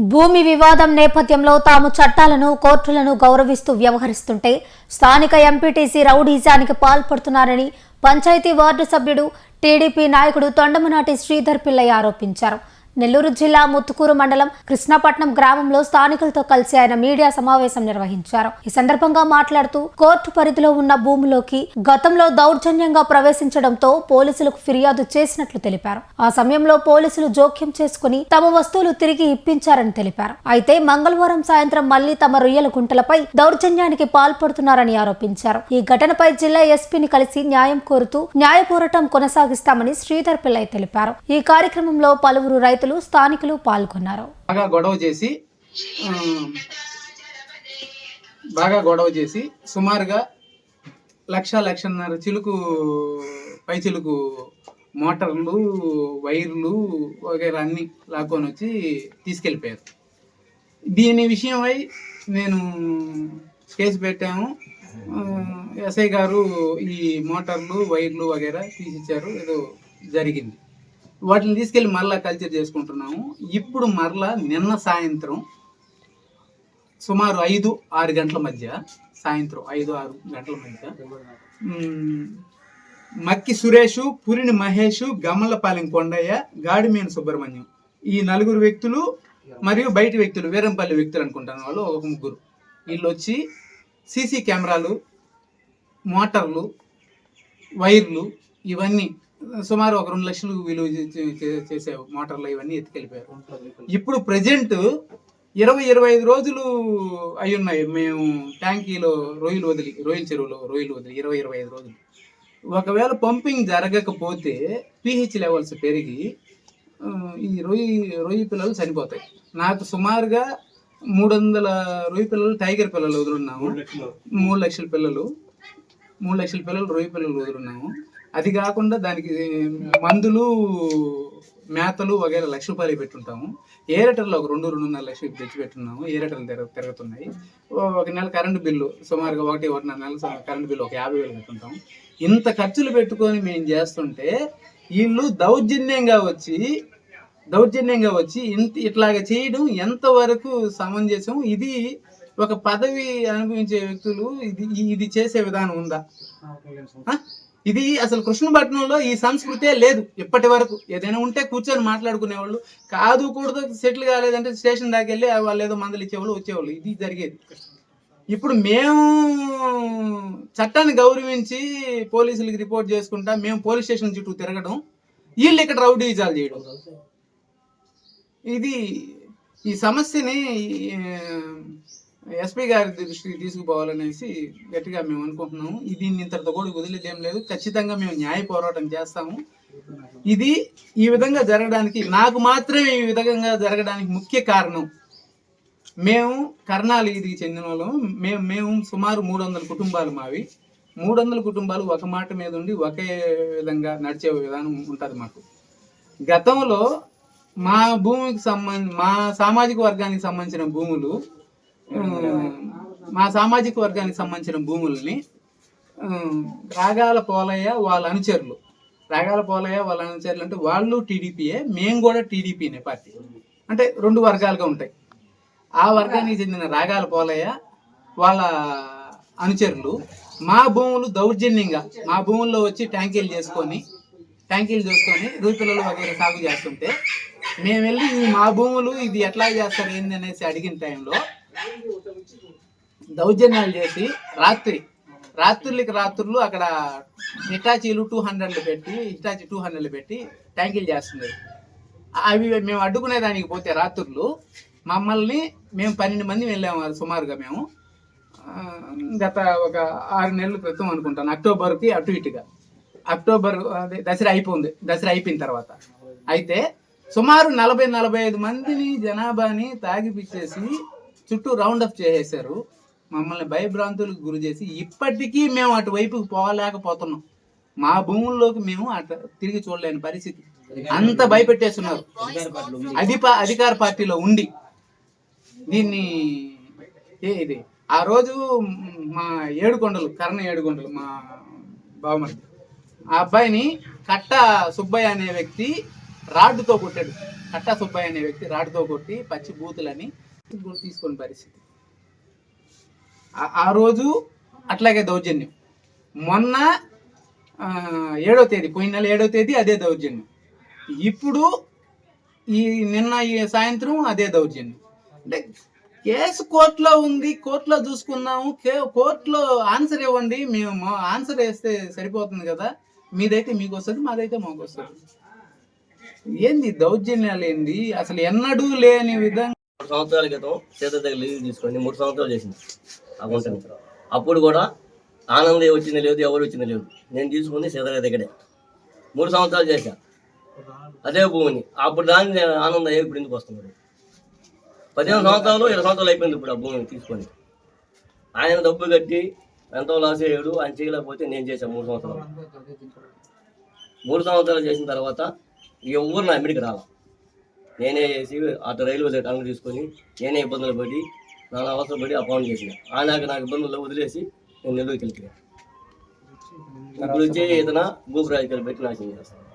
భూమి వివాదం నేపథ్యంలో తాము చట్టాలను కోర్టులను గౌరవిస్తూ వ్యవహరిస్తుంటే స్థానిక ఎంపీటీసీ రౌడీజానికి పాల్పడుతున్నారని పంచాయతీ వార్డు సభ్యుడు టీడీపీ నాయకుడు తొండమనాటి శ్రీధర్ పిల్లయ్య ఆరోపించారు. నెల్లూరు జిల్లా ముత్తుకూరు మండలం కృష్ణపట్నం గ్రామంలో స్థానికులతో కలిసి ఆయన మీడియా సమావేశం నిర్వహించారు. ఈ సందర్భంగా మాట్లాడుతూ కోర్టు పరిధిలో ఉన్న భూములోకి గతంలో దౌర్జన్యంగా ప్రవేశించడంతో పోలీసులకు ఫిర్యాదు చేసినట్లు తెలిపారు. ఆ సమయంలో పోలీసులు జోక్యం చేసుకుని తమ వస్తువులు తిరిగి ఇప్పించారని తెలిపారు. అయితే మంగళవారం సాయంత్రం మళ్లీ తమ రొయ్యల గుంటలపై దౌర్జన్యానికి పాల్పడుతున్నారని ఆరోపించారు. ఈ ఘటనపై జిల్లా ఎస్పీని కలిసి న్యాయం కోరుతూ న్యాయ పోరాటం కొనసాగిస్తామని శ్రీధర్ పిల్లయ్య తెలిపారు. ఈ కార్యక్రమంలో పలువురు రైతులు స్థానికులు పాల్గొన్నారు. బాగా గొడవ చేసి సుమారుగా లక్షన్నర చిలుకు పై చిలుకు మోటార్లు వైర్లు వగైరా అన్ని లాక్కొని వచ్చి తీసుకెళ్ళిపోయారు. దీని విషయమై నేను కేసు పెట్టాము. ఎస్ఐ గారు ఈ మోటార్లు వైర్లు వగైరా తీసిచ్చారు. ఏదో జరిగింది. వాటిని తీసుకెళ్ళి మరలా కల్చర్ చేసుకుంటున్నాము. ఇప్పుడు మరలా నిన్న సాయంత్రం సుమారు 5-6 గంటల మధ్య సాయంత్రం 5-6 గంటల మధ్య మక్కి సురేషు, పురిని మహేష్, గమ్మలపాలెం కొండయ్య, గాడిమేని సుబ్రహ్మణ్యం ఈ 4 వ్యక్తులు మరియు బయట వ్యక్తులు వీరంపల్లి వ్యక్తులు అనుకుంటాను. వాళ్ళు ఒక 3 వీళ్ళు వచ్చి సీసీ కెమెరాలు, మోటార్లు, వైర్లు ఇవన్నీ సుమారు ఒక 2 లక్షలు విలువ చేసే మోటార్లు ఇవన్నీ ఎత్తుకెళ్ళిపోయారు. ఇప్పుడు ప్రజెంట్ 20-25 రోజులు అయి ఉన్నాయి. మేము ట్యాంకీలో రొయ్యల చెరువులో రొయ్యలు వదిలి 20-25 రోజులు. ఒకవేళ పంపింగ్ జరగకపోతే pH లెవెల్స్ పెరిగి ఈ రొయ్యి పిల్లలు చనిపోతాయి. నాకు సుమారుగా 300 రొయ్యి పిల్లలు టైగర్ పిల్లలు వదులున్నాము. 3 లక్షల పిల్లలు రొయ్యి పిల్లలు వదులున్నాము. అది కాకుండా దానికి మందులు, మేతలు వగైరా ₹1,00,000 పెట్టుంటాము. ఏరేటర్లో ఒక 2-2.5 లక్షలు తెచ్చి పెట్టున్నాము. ఏరేటర్లు తిరుగుతున్నాయి. ఒక నెల కరెంటు బిల్లు సుమారుగా 1-1.5 నెలల కరెంటు బిల్లు ఒక 50,000 పెట్టుంటాము. ఇంత ఖర్చులు పెట్టుకొని మేము చేస్తుంటే వీళ్ళు దౌర్జన్యంగా వచ్చి ఇట్లాగా చేయడం ఎంతవరకు సమంజసం? ఇది ఒక పదవి అనుభవించే వ్యక్తులు ఇది చేసే విధానం ఉందా? ఇది అసలు కృష్ణపట్నంలో ఈ సంస్కృతే లేదు ఇప్పటి వరకు. ఏదైనా ఉంటే కూర్చొని మాట్లాడుకునేవాళ్ళు, కాదు కూడదు సెటిల్ కాలేదంటే స్టేషన్ దాకా వెళ్ళి వాళ్ళు ఏదో మందులు ఇచ్చేవాళ్ళు వచ్చేవాళ్ళు. ఇది జరిగేది. ఇప్పుడు మేము చట్టాన్ని గౌరవించి పోలీసులకి రిపోర్ట్ చేసుకుంటా మేము పోలీస్ స్టేషన్ చుట్టూ తిరగడం, వీళ్ళు ఇక్కడ రౌడీజాలు చేయడం. ఇది ఈ సమస్యని ఎస్పీ గారి దృష్టికి తీసుకుపోవాలనేసి గట్టిగా మేము అనుకుంటున్నాము. దీన్ని ఇంతటితో కూడా వదిలేదేం లేదు. ఖచ్చితంగా మేము న్యాయ పోరాటం చేస్తాము. ఇది ఈ విధంగా జరగడానికి, నాకు మాత్రమే ఈ విధంగా జరగడానికి ముఖ్య కారణం మేము కర్ణాలు ఇది చెందిన వాళ్ళం. మేము సుమారు 300 కుటుంబాలు మావి. 300 కుటుంబాలు ఒక మాట మీద ఉండి ఒకే విధంగా నడిచే విధానం ఉంటుంది మాకు. గతంలో మా భూమికి మా సామాజిక వర్గానికి సంబంధించిన భూములు, భూముల్ని రాగాల పోలయ్య వాళ్ళ అనుచరులు అంటే వాళ్ళు టీడీపీయే, మేము కూడా టీడీపీనే పార్టీ. అంటే 2 వర్గాలుగా ఉంటాయి. ఆ వర్గానికి చెందిన రాగాల పోలయ్య వాళ్ళ అనుచరులు మా భూములు దౌర్జన్యంగా మా భూముల్లో వచ్చి ట్యాంకీలు చేసుకొని రొయ్య పిల్లలు వగైరా సాగు చేస్తుంటే మేము వెళ్ళి మా భూములు ఇది ఎట్లా చేస్తారు ఏంది అనేసి అడిగిన టైంలో దౌర్జన్యాలు చేసి రాత్రులు అక్కడ హిటాచీలు 200 పెట్టి ట్యాంకీలు చేస్తున్నారు. అవి మేము అడ్డుకునేదానికి పోతే రాత్రులు మేము 12 మంది వెళ్ళాము. సుమారుగా మేము గత ఒక 6 నెలల క్రితం అనుకుంటాను, అక్టోబర్కి అటు ఇటుగా. అక్టోబర్ దసరా అయిపోయిన తర్వాత అయితే సుమారు 40-45 మందిని జనాభాని తాగిపిచ్చేసి చుట్టూ రౌండ్ అప్ చేసేసారు. మమ్మల్ని భయభ్రాంతులకు గురి చేసి ఇప్పటికీ మేము అటువైపుకి పోలేకపోతున్నాం. మా భూముల్లోకి మేము అటు తిరిగి చూడలేని పరిస్థితి. అంత భయపెట్టేస్తున్నారు అధికార పార్టీలో ఉండి. దీన్ని ఇది ఆ రోజు మా కర్ణ ఏడుకొండలు మా బావమరిది, ఆ అబ్బాయిని కట్ట సుబ్బయ్య అనే వ్యక్తి రాడ్డుతో కొట్టాడు. కట్టా సుబ్బయ్య అనే వ్యక్తి రాడ్తో కొట్టి పచ్చి బూతులని తీసుకునే పరిస్థితి. ఆ రోజు అట్లాగే దౌర్జన్యం. మొన్న 7వ తేదీ, పోయిన నెల 7వ తేదీ అదే దౌర్జన్యం. ఇప్పుడు నిన్న ఈ సాయంత్రం అదే దౌర్జన్యం. అంటే కేసు కోర్టులో ఉంది, కోర్టులో చూసుకున్నాము, కోర్టులో ఆన్సర్ ఇవ్వండి, మేము ఆన్సర్ వేస్తే సరిపోతుంది కదా, మీదైతే మీకు వస్తుంది, మాదైతే మాకు వస్తుంది. ఏంది దౌర్జన్యాలు ఏంది అసలు ఎన్నడూ లేని విధంగా. 3 సంవత్సరాల క్రితం చేత దగ్గర లీవ్ తీసుకొని 3 సంవత్సరాలు చేసింది అకౌంటెంట్. అప్పుడు కూడా ఆనందం వచ్చింది లేదు, ఎవరు వచ్చింది లేదు. నేను తీసుకుంది సీతగారి దగ్గరే 3 సంవత్సరాలు చేశా అదే భూమిని. అప్పుడు దాన్ని ఆనందం ఇప్పుడు ఎందుకు వస్తున్నాడు? 15 సంవత్సరాలు 20 సంవత్సరాలు అయిపోయింది ఇప్పుడు ఆ భూమిని తీసుకొని. ఆయన డబ్బు కట్టి ఎంతో లాస్ అయ్యాడు. ఆయన చేయలేకపోతే నేను చేశాను 3 సంవత్సరాలు. 3 సంవత్సరాలు చేసిన తర్వాత ఎవరు నా అమ్మిడికి రాలా. నేనే చేసి అటు రైల్వే అన్ని తీసుకొని నేనే ఇబ్బందులు పడి నాన్న అవసరం పడి ఆ పనులు చేసిన. నాకు ఇబ్బందుల్లో వదిలేసి నేను నెల్లూరుకి వెళ్ళిపోయాను. ఇప్పుడు వచ్చి ఏదైనా భూపు రాజకీయాలు పెట్టి నాశనం చేస్తాను.